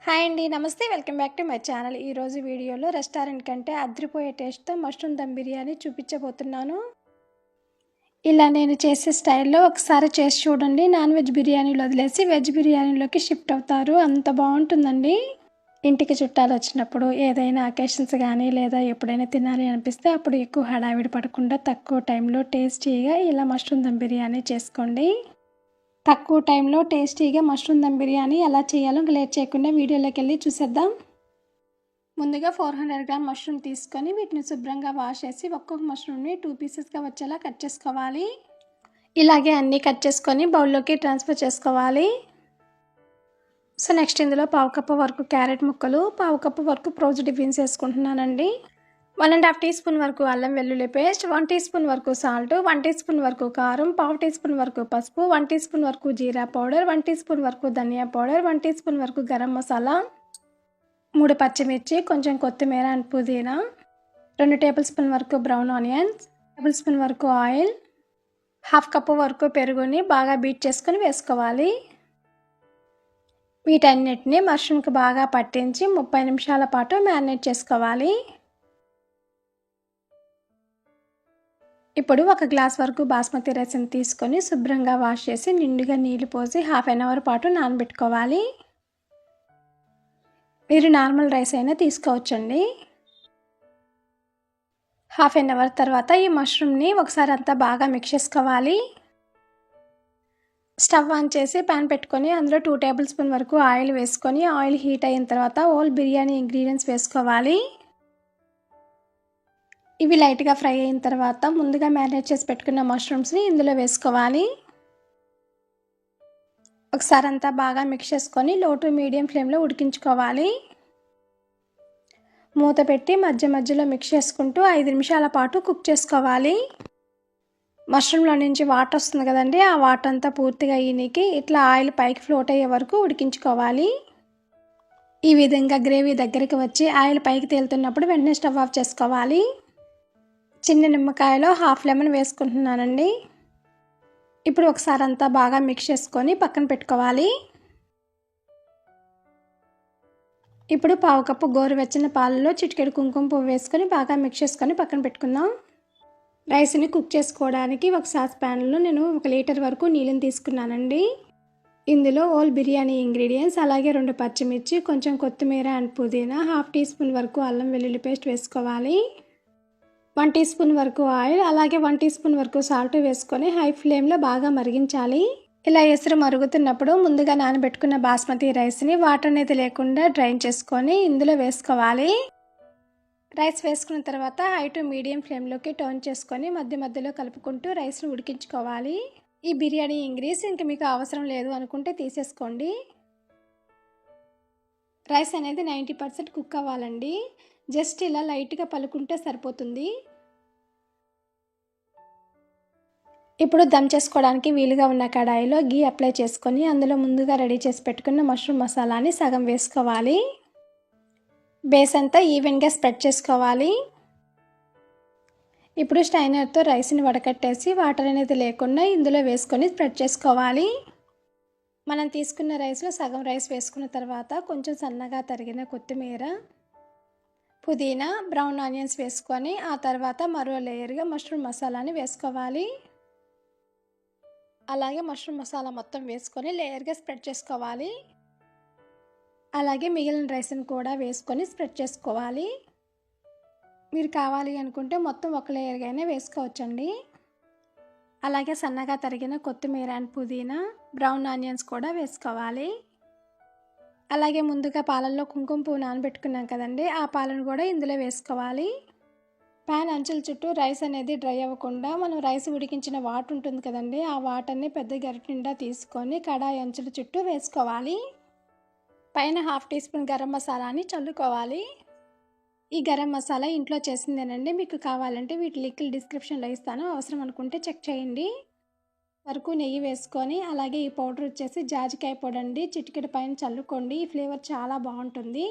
Hi అండి. నమస్తే. Welcome back to my channel. ఈరోజు వీడియోలో రెస్టారెంట్ కంటే అదిరిపోయే టేస్ట్‌తో మష్రూమ్ దమ్ బిర్యానీ చూపించబోతున్నాను. ఇలా నేను చేసే స్టైల్‌లో ఒకసారి చేసి చూడండి. నాన్ వెజ్ బిర్యానీలు వదిలేసి వెజ్ బిర్యానీలోకి షిఫ్ట్ అవుతారు. అంత బాగుంటుందండి. ఇంటికి చుట్టాలు వచ్చినప్పుడు ఏదైనా అకేషన్స్ కానీ లేదా ఎప్పుడైనా తినాలి అనిపిస్తే అప్పుడు ఎక్కువ హడావిడి పడకుండా తక్కువ టైంలో టేస్టీగా ఇలా మష్రూమ్ దమ్ బిర్యానీ చేసుకోండి. తక్కువ టైంలో టేస్టీగా మష్రూమ్ దమ్ బిర్యానీ ఎలా చేయాలో లేట్ చేయకుండా వీడియోలోకి వెళ్ళి చూసేద్దాం. ముందుగా 400 గ్రామ్ మష్రూమ్ తీసుకొని వీటిని శుభ్రంగా వాష్ చేసి ఒక్కొక్క మష్రూమ్ని 2 పీసెస్గా వచ్చేలా కట్ చేసుకోవాలి. ఇలాగే అన్నీ కట్ చేసుకొని బౌల్లోకి ట్రాన్స్ఫర్ చేసుకోవాలి. సో నెక్స్ట్ ఇందులో పావు కప్పు వరకు క్యారెట్ ముక్కలు, పావు కప్పు వరకు ప్రోజ్డ్ బీన్స్ వేసుకుంటున్నానండి. 1.5 టీ స్పూన్ వరకు అల్లం వెల్లుల్లి పేస్ట్, 1 టీ స్పూన్ వరకు సాల్ట్, 1 టీ స్పూన్ వరకు కారం, పావు టీ స్పూన్ వరకు పసుపు, 1 టీ స్పూన్ వరకు జీరా పౌడర్, 1 టీ స్పూన్ వరకు ధనియా పౌడర్, 1 టీ స్పూన్ వరకు గరం మసాలా, 3 పచ్చిమిర్చి, కొంచెం కొత్తిమీర అండ్ పుదీనా, 2 టేబుల్ స్పూన్ వరకు బ్రౌన్ ఆనియన్స్, టేబుల్ స్పూన్ వరకు ఆయిల్, హాఫ్ కప్పు వరకు పెరుగుని బాగా బీట్ చేసుకొని వేసుకోవాలి. వీటన్నిటిని మష్రూమ్కి బాగా పట్టించి 30 నిమిషాల పాటు మ్యారినేట్ చేసుకోవాలి. ఇప్పుడు ఒక గ్లాస్ వరకు బాస్మతి రైస్ని తీసుకొని శుభ్రంగా వాష్ చేసి నిండుగా నీళ్లు పోసి హాఫ్ అన్ అవర్ పాటు నానబెట్టుకోవాలి. మీరు నార్మల్ రైస్ అయినా తీసుకోవచ్చండి. హాఫ్ అన్ అవర్ తర్వాత ఈ మష్రూమ్ని ఒకసారి అంతా బాగా మిక్స్ చేసుకోవాలి. స్టవ్ ఆన్ చేసి ప్యాన్ పెట్టుకొని అందులో 2 టేబుల్ స్పూన్ వరకు ఆయిల్ వేసుకొని ఆయిల్ హీట్ అయిన తర్వాత హోల్ బిర్యానీ ఇంగ్రీడియంట్స్ వేసుకోవాలి. ఇవి లైట్గా ఫ్రై అయిన తర్వాత ముందుగా మ్యారినేట్ చేసి పెట్టుకున్న మష్రూమ్స్ని ఇందులో వేసుకోవాలి. ఒకసారి అంతా బాగా మిక్స్ చేసుకొని లో టు మీడియం ఫ్లేమ్లో ఉడికించుకోవాలి. మూత పెట్టి మధ్య మధ్యలో మిక్స్ చేసుకుంటూ 5 నిమిషాల పాటు కుక్ చేసుకోవాలి. మష్రూమ్లో నుంచి వాటర్ వస్తుంది కదండి, ఆ వాటర్ అంతా పూర్తిగా ఈనికి ఇట్లా ఆయిల్ పైకి ఫ్లోట్ అయ్యే వరకు ఉడికించుకోవాలి. ఈ విధంగా గ్రేవీ దగ్గరికి వచ్చి ఆయిల్ పైకి తేలుతున్నప్పుడు వెంటనే స్టవ్ ఆఫ్ చేసుకోవాలి. చిన్న నిమ్మకాయలో హాఫ్ లెమన్ వేసుకుంటున్నానండి. ఇప్పుడు ఒకసారి అంతా బాగా మిక్స్ చేసుకొని పక్కన పెట్టుకోవాలి. ఇప్పుడు పావు కప్పు గోరువెచ్చని పాలలో చిటికెడు కుంకుమ పువ్వు వేసుకొని బాగా మిక్స్ చేసుకొని పక్కన పెట్టుకుందాం. రైస్ని కుక్ చేసుకోవడానికి ఒక సాస్ ప్యాన్లో నేను 1 లీటర్ వరకు నీళ్ళని తీసుకున్నానండి. ఇందులో హోల్ బిర్యానీ ఇంగ్రీడియంట్స్ అలాగే 2 పచ్చిమిర్చి, కొంచెం కొత్తిమీర అండ్ పుదీనా, హాఫ్ టీ స్పూన్ వరకు అల్లం వెల్లుల్లి పేస్ట్ వేసుకోవాలి. 1 టీ స్పూన్ వరకు ఆయిల్ అలాగే 1 టీ స్పూన్ వరకు సాల్ట్ వేసుకొని హై ఫ్లేమ్లో బాగా మరిగించాలి. ఇలా ఎసురు మరుగుతున్నప్పుడు ముందుగా నానబెట్టుకున్న బాస్మతి రైస్ని వాటర్ అనేది లేకుండా డ్రైన్ చేసుకొని ఇందులో వేసుకోవాలి. రైస్ వేసుకున్న తర్వాత హై టు మీడియం ఫ్లేమ్లోకి టర్న్ చేసుకొని మధ్య మధ్యలో కలుపుకుంటూ రైస్ని ఉడికించుకోవాలి. ఈ బిర్యానీ ఇంగ్రీడియంట్స్ ఇంక మీకు అవసరం లేదు అనుకుంటే తీసేసుకోండి. రైస్ అనేది 90% కుక్ అవ్వాలండి. జస్ట్ ఇలా లైట్గా పలుకుంటే సరిపోతుంది. ఇప్పుడు దమ్ చేసుకోవడానికి వీలుగా ఉన్న కడాయిలో గీ అప్లై చేసుకొని అందులో ముందుగా రెడీ చేసి పెట్టుకున్న మష్రూమ్ మసాలాని సగం వేసుకోవాలి. బేస్ అంతా ఈవెన్గా స్ప్రెడ్ చేసుకోవాలి. ఇప్పుడు స్టైనర్తో రైస్ని వడకట్టేసి వాటర్ అనేది లేకుండా ఇందులో వేసుకొని స్ప్రెడ్ చేసుకోవాలి. మనం తీసుకున్న రైస్లో సగం రైస్ వేసుకున్న తర్వాత కొంచెం సన్నగా తరిగిన కొత్తిమీర, పుదీనా, బ్రౌన్ ఆనియన్స్ వేసుకొని ఆ తర్వాత మరో లేయర్గా మష్రూమ్ మసాలాని వేసుకోవాలి. అలాగే మష్రూమ్ మసాలా మొత్తం వేసుకొని లేయర్గా స్ప్రెడ్ చేసుకోవాలి. అలాగే మిగిలిన రైస్ని కూడా వేసుకొని స్ప్రెడ్ చేసుకోవాలి. మీరు కావాలి అనుకుంటే మొత్తం ఒక లేయర్గానే వేసుకోవచ్చండి. అలాగే సన్నగా తరిగిన కొత్తిమీర అండ్ పుదీనా, బ్రౌన్ ఆనియన్స్ కూడా వేసుకోవాలి. అలాగే ముందుగా పాలల్లో కుంకుమ పువ్వు నానబెట్టుకున్నాం కదండి, ఆ పాలను కూడా ఇందులో వేసుకోవాలి. ప్యాన్ అంచుల చుట్టూ రైస్ అనేది డ్రై అవ్వకుండా మనం రైస్ ఉడికించిన వాటర్ ఉంటుంది కదండి, ఆ వాటర్ని పెద్ద గరిటె నిండా తీసుకొని కడాయి అంచుల చుట్టూ వేసుకోవాలి. పైన హాఫ్ టీ స్పూన్ గరం మసాలాని చల్లుకోవాలి. ఈ గరం మసాలా ఇంట్లో చేసిందేనండి. మీకు కావాలంటే వీటి లింకులు డిస్క్రిప్షన్లో ఇస్తాను, అవసరం అనుకుంటే చెక్ చేయండి. వరకు నెయ్యి వేసుకొని అలాగే ఈ పౌడర్ వచ్చేసి జాజికాయ పొడి అండి, చిటికెడు పైన చల్లుకోండి. ఈ ఫ్లేవర్ చాలా బాగుంటుంది.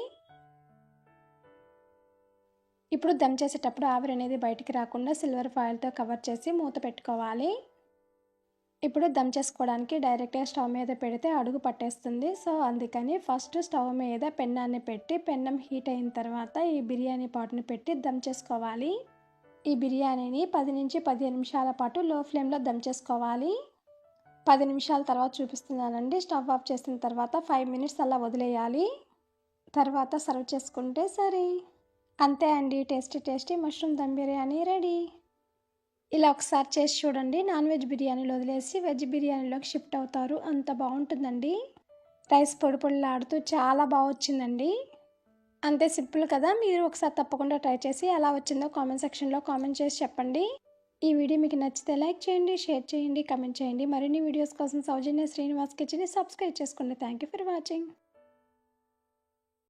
ఇప్పుడు దమ్ చేసేటప్పుడు ఆవిరి అనేది బయటికి రాకుండా సిల్వర్ ఫాయిల్తో కవర్ చేసి మూత పెట్టుకోవాలి. ఇప్పుడు దమ్ చేసుకోవడానికి డైరెక్ట్గా స్టవ్ మీద పెడితే అడుగు పట్టేస్తుంది. సో అందుకని ఫస్ట్ స్టవ్ మీద పెన్నాన్ని పెట్టి పెన్నం హీట్ అయిన తర్వాత ఈ బిర్యానీ పాట్ని పెట్టి దమ్ చేసుకోవాలి. ఈ బిర్యానీని 10 నుంచి 15 నిమిషాల పాటు లో ఫ్లేమ్లో దమ్ చేసుకోవాలి. 10 నిమిషాల తర్వాత చూపిస్తున్నానండి. స్టవ్ ఆఫ్ చేసిన తర్వాత 5 మినిట్స్ అలా వదిలేయాలి. తర్వాత సర్వ్ చేసుకుంటే సరే. అంతే అండి, tasty mushroom dum biryani ready. ఇలా ఒకసారి చేసి చూడండి. నాన్ వెజ్ బిర్యానీలో వదిలేసి వెజ్ బిర్యానీలోకి షిఫ్ట్ అవుతారు. అంత బాగుంటుందండి. రైస్ పొడి పొడిలాడుతూ చాలా బాగా వచ్చిందండి. అంతే సింపుల్ కదా. మీరు ఒకసారి తప్పకుండా ట్రై చేసి ఎలా వచ్చిందో కామెంట్ సెక్షన్లో కామెంట్ చేసి చెప్పండి. ఈ వీడియో మీకు నచ్చితే లైక్ చేయండి, షేర్ చేయండి, కామెంట్ చేయండి. మరిన్ని వీడియోస్ కోసం సౌజన్య శ్రీనివాస్ కిచెన్ని సబ్స్క్రైబ్ చేసుకోండి. Thank you for watching.